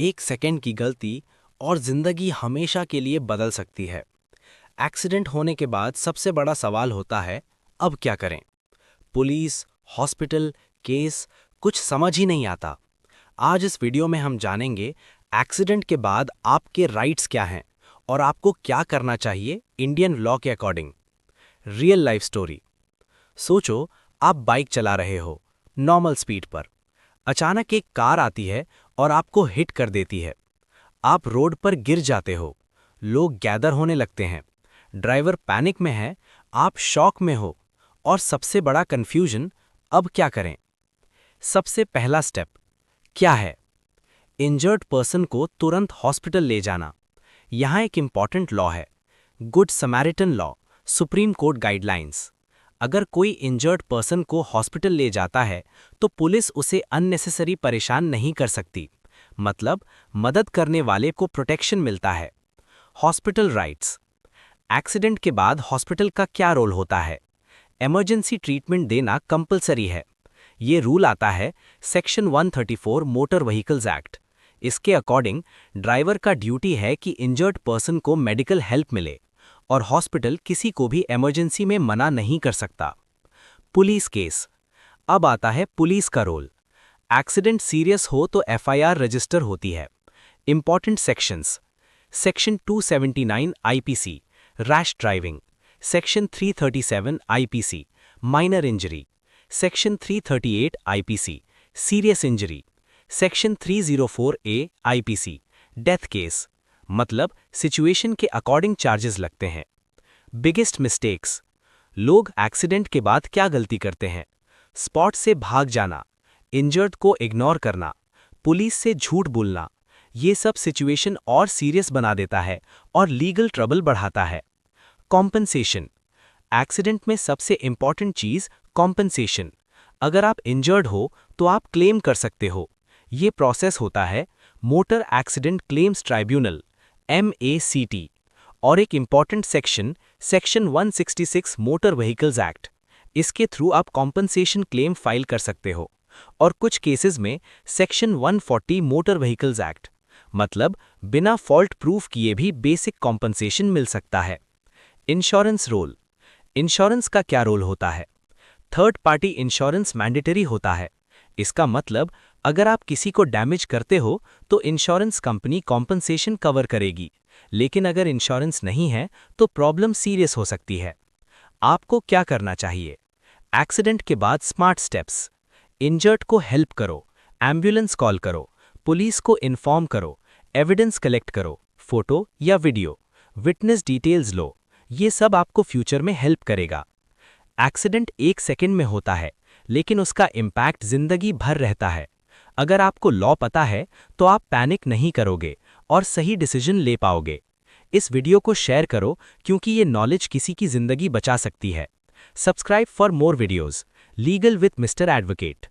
एक सेकंड की गलती और जिंदगी हमेशा के लिए बदल सकती है। एक्सीडेंट होने के बाद सबसे बड़ा सवाल होता है, अब क्या करें? पुलिस, हॉस्पिटल, केस, कुछ समझ ही नहीं आता। आज इस वीडियो में हम जानेंगे एक्सीडेंट के बाद आपके राइट्स क्या हैं और आपको क्या करना चाहिए इंडियन लॉ के अकॉर्डिंग। Real life story. सोचो, आप बाइक चला रहे हो, नॉर्मल स्पीड पर। अचानक एक कार आती है और आपको हिट कर देती है। आप रोड पर गिर जाते हो। लोग गैदर होने लगते हैं। ड्राइवर पैनिक में है, आप शॉक में हो और सबसे बड़ा कंफ्यूजन, अब क्या करें? सबसे पहला स्टेप क्या है? इंजर्ड पर्सन को तुरंत हॉस्पिटल ले जाना। यहाँ एक इंपॉर्टेंट लॉ है, good Samaritan law, supreme court guidelines. अगर कोई इंजर्ड पर्सन को हॉस्पिटल ले जाता है तो पुलिस उसे अननेसेसरी परेशान नहीं कर सकती। मतलब मदद करने वाले को प्रोटेक्शन मिलता है। Hospital rights. एक्सीडेंट के बाद हॉस्पिटल का क्या रोल होता है? इमरजेंसी ट्रीटमेंट देना कंपलसरी है। ये रूल आता है सेक्शन 134 मोटर व्हीकल्स एक्ट। इसके अकॉर्डिंग ड्राइवर का ड्यूटी है कि इंजर्ड पर्सन को मेडिकल हेल्प मिले और हॉस्पिटल किसी को भी इमरजेंसी में मना नहीं कर सकता। Police case. अब आता है पुलिस का रोल। एक्सीडेंट सीरियस हो तो एफआईआर रजिस्टर होती है। Important sections: section 279 IPC rash driving, section 337 IPC minor injury, section 338 IPC serious injury, section 304 ए आईपीसी डेथ केस। मतलब सिचुएशन के अकॉर्डिंग चार्जेस लगते हैं। Biggest mistakes. लोग एक्सीडेंट के बाद क्या गलती करते हैं? स्पॉट से भाग जाना, इंजर्ड को इग्नोर करना, पुलिस से झूठ बोलना। ये सब सिचुएशन और सीरियस बना देता है और लीगल ट्रबल बढ़ाता है। कॉम्पनसेशन। एक्सीडेंट में सबसे इंपॉर्टेंट चीज कॉम्पनसेशन। अगर आप इंजर्ड हो तो आप क्लेम कर सकते हो। ये प्रोसेस होता है motor accident claims tribunal MACT। और एक important section, section 166 motor vehicles act. इसके थ्रू आप कॉम्पनसेशन क्लेम फाइल कर सकते हो। और कुछ केसेस में सेक्शन 140 मोटर व्हीकल्स एक्ट। मतलब बिना फॉल्ट प्रूफ किए भी बेसिक कॉम्पनसेशन मिल सकता है। Insurance role. इंश्योरेंस का क्या रोल होता है? थर्ड पार्टी इंश्योरेंस मैंडेटरी होता है। इसका मतलब अगर आप किसी को डैमेज करते हो तो इंश्योरेंस कंपनी कॉम्पनसेशन कवर करेगी, लेकिन अगर इंश्योरेंस नहीं है तो प्रॉब्लम सीरियस हो सकती है। आपको क्या करना चाहिए? एक्सीडेंट के बाद स्मार्ट स्टेप्स। इंजर्ड को हेल्प करो, एम्बुलेंस कॉल करो, पुलिस को इन्फॉर्म करो, एविडेंस कलेक्ट करो, फोटो या वीडियो, विटनेस डिटेल्स लो। ये सब आपको फ्यूचर में हेल्प करेगा। एक्सीडेंट एक सेकंड में होता है, लेकिन उसका इम्पैक्ट जिंदगी भर रहता है। अगर आपको लॉ पता है तो आप पैनिक नहीं करोगे और सही डिसीजन ले पाओगे। इस वीडियो को शेयर करो क्योंकि ये नॉलेज किसी की जिंदगी बचा सकती है। Subscribe for more videos. Legal with mister advocate.